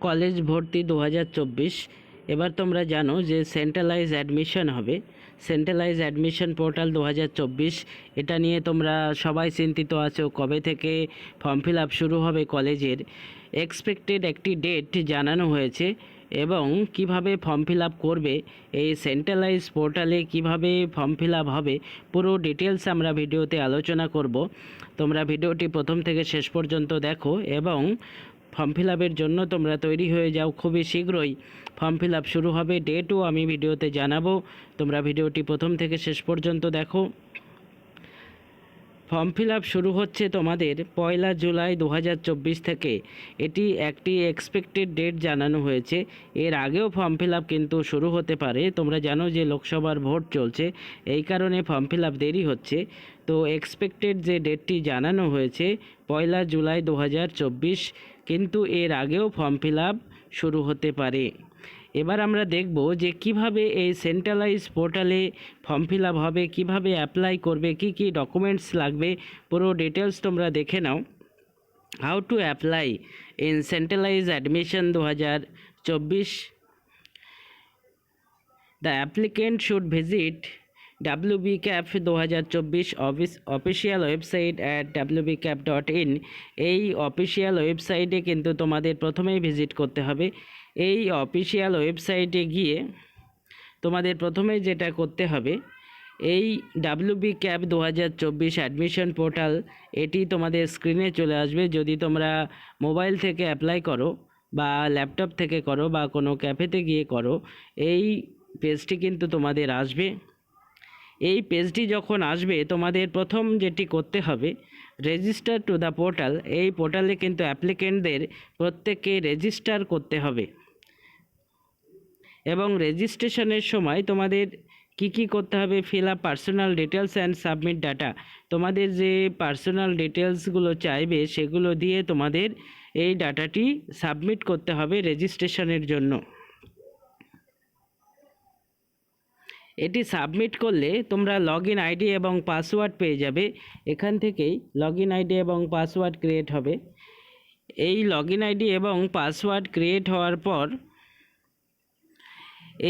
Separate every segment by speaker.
Speaker 1: College ভর্তি 2024। এবার তোমরা জানো যে সেন্ট্রালাইজ অ্যাডমিশন হবে। সেন্ট্রালাইজ অ্যাডমিশন পোর্টাল 2024, এটা নিয়ে তোমরা সবাই চিন্তিত আছো কবে থেকে ফর্ম ফিল আপ শুরু হবে কলেজের। এক্সপেক্টেড একটি ডেট জানানো হয়েছে এবং কিভাবে ফর্ম ফিল আপ করবে, এই সেন্ট্রালাইজ পোর্টালে কিভাবে ফর্ম ফিল আপ হবে, পুরো ডিটেলস আমরা ভিডিওতে আলোচনা করব। তোমরা ভিডিওটি প্রথম থেকে শেষ পর্যন্ত দেখো এবং ফর্ম ফিল আপের জন্য তোমরা তৈরি হয়ে যাও। খুবই শীঘ্রই ফর্ম ফিল আপ শুরু হবে, ডেটও আমি ভিডিওতে জানাবো। তোমরা ভিডিওটি প্রথম থেকে শেষ পর্যন্ত দেখো। ফর্ম ফিল আপ শুরু হচ্ছে তোমাদের 1 জুলাই 2024 থেকে। এটি একটি এক্সপেক্টেড ডেট জানানো হয়েছে। এর আগেও ফর্ম ফিল আপ কিন্তু শুরু হতে পারে। তোমরা জানো যে লোকসভার ভোট চলছে, এই কারণে ফর্ম ফিল আপ দেরি হচ্ছে। তো এক্সপেক্টেড যে ডেটটি জানানো হয়েছে 1 জুলাই 2024, কিন্তু এর আগেও ফর্ম ফিল আপ শুরু হতে পারে। এবার আমরা দেখব যে কিভাবে এই সেন্ট্রালাইজ পোর্টালে ফর্ম ফিল আপ হবে, কীভাবে অ্যাপ্লাই করবে, কি কি ডকুমেন্টস লাগবে, পুরো ডিটেলস তোমরা দেখে নাও। How to apply in centralize admission 2024। The applicant should visit WBCAP 2024 official website at wbcap.in। এই অফিসিয়াল ওয়েবসাইটে কিন্তু তোমাদের প্রথমেই ভিজিট করতে হবে। এই অফিসিয়াল ওয়েবসাইটে গিয়ে তোমাদের প্রথমে যেটা করতে হবে, এই WBCAP 2024 অ্যাডমিশন পোর্টাল, এটি তোমাদের স্ক্রিনে চলে আসবে। যদি তোমরা মোবাইল থেকে অ্যাপ্লাই করো বা ল্যাপটপ থেকে করো বা কোনো ক্যাফেতে গিয়ে করো, এই পেজটি কিন্তু তোমাদের আসবে। এই পেজটি যখন আসবে তোমাদের প্রথম যেটি করতে হবে, রেজিস্টার টু দ্য পোর্টাল। এই পোর্টালে কিন্তু অ্যাপ্লিকেন্টদের প্রত্যেককে রেজিস্টার করতে হবে এবং রেজিস্ট্রেশনের সময় তোমাদের কি করতে হবে, fill up personal details and submit data. তোমাদের যে পার্সোনাল ডিটেলসগুলো চাইবে সেগুলো দিয়ে তোমাদের এই ডাটাটি সাবমিট করতে হবে রেজিস্ট্রেশনের জন্য। এটি সাবমিট করলে তোমরা লগইন আইডি এবং পাসওয়ার্ড পেয়ে যাবে। এখান থেকেই লগইন আইডি এবং পাসওয়ার্ড ক্রিয়েট হবে। এই লগইন আইডি এবং পাসওয়ার্ড ক্রিয়েট হওয়ার পর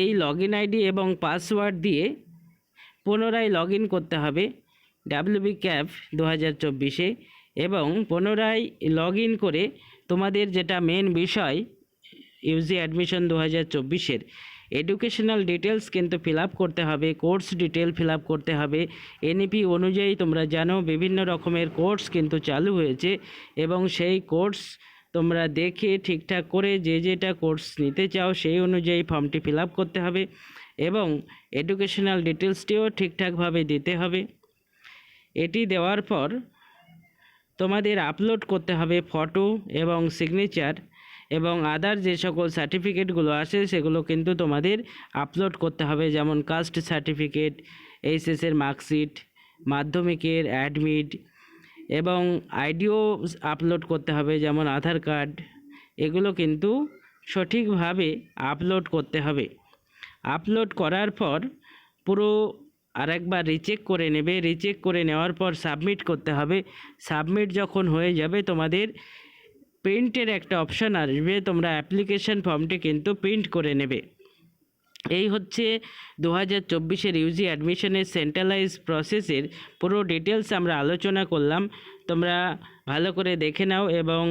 Speaker 1: এই লগইন আইডি এবং পাসওয়ার্ড দিয়ে পুনরায় লগইন করতে হবে WBCAP 2024-এ এবং পুনরায় লগইন করে তোমাদের যেটা মেন বিষয় ইউজি অ্যাডমিশন 2024-এর এডুকেশনাল ডিটেলস কিন্তু ফিল আপ করতে হবে, কোর্স ডিটেল ফিল আপ করতে হবে। NEP অনুযায়ী তোমরা জানো বিভিন্ন রকমের কোর্স কিন্তু চালু হয়েছে এবং সেই কোর্স তোমরা দেখে ঠিকঠাক করে যে যেটা কোর্স নিতে চাও সেই অনুযায়ী ফর্মটি ফিল আপ করতে হবে এবং এডুকেশনাল ডিটেলসটিও ঠিকঠাকভাবে দিতে হবে। এটি দেওয়ার পর তোমাদের আপলোড করতে হবে ফটো এবং সিগনেচার এবং আদার যে সকল সার্টিফিকেটগুলো আছে সেগুলো কিন্তু তোমাদের আপলোড করতে হবে, যেমন কাস্ট সার্টিফিকেট, HSের মার্কশিট, মাধ্যমিকের অ্যাডমিট এবং আইডিও আপলোড করতে হবে, যেমন আধার কার্ড। এগুলো কিন্তু সঠিকভাবে আপলোড করতে হবে। আপলোড করার পর পুরো আরেকবার রিচেক করে নেবে। রিচেক করে নেওয়ার পর সাবমিট করতে হবে। সাবমিট যখন হয়ে যাবে তোমাদের প্রিন্টের একটা অপশান আসবে, তোমরা অ্যাপ্লিকেশন ফর্মটি কিন্তু প্রিন্ট করে নেবে। এই হচ্ছে 2024-এর ইউজি অ্যাডমিশনের সেন্ট্রালাইজ প্রসেসের পুরো ডিটেলস আমরা আলোচনা করলাম। তোমরা ভালো করে দেখে নাও এবং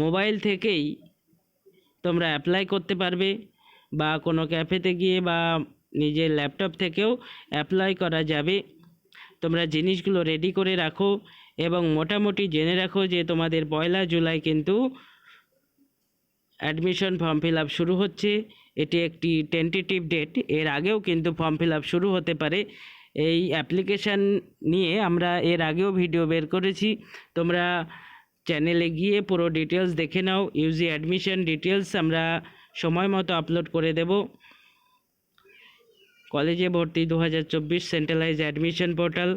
Speaker 1: মোবাইল থেকেই তোমরা অ্যাপ্লাই করতে পারবে বা কোনো ক্যাফেতে গিয়ে বা নিজের ল্যাপটপ থেকেও অ্যাপ্লাই করা যাবে। তোমরা জিনিসগুলো রেডি করে রাখো এবং মোটামুটি জেনে রাখো যে তোমাদের 1 জুলাই কিন্তু অ্যাডমিশন ফর্ম ফিল আপ শুরু হচ্ছে। এটি একটি টেন্টেটিভ ডেট, এর আগেও কিন্তু ফর্ম ফিল আপ শুরু হতে পারে। এই অ্যাপ্লিকেশান নিয়ে আমরা এর আগেও ভিডিও বের করেছি, তোমরা চ্যানেলে গিয়ে পুরো ডিটেলস দেখে নাও। ইউজি অ্যাডমিশন ডিটেলস আমরা সময় মতো আপলোড করে দেব। কলেজে ভর্তি 2024 সেন্ট্রালাইজ অ্যাডমিশন পোর্টাল।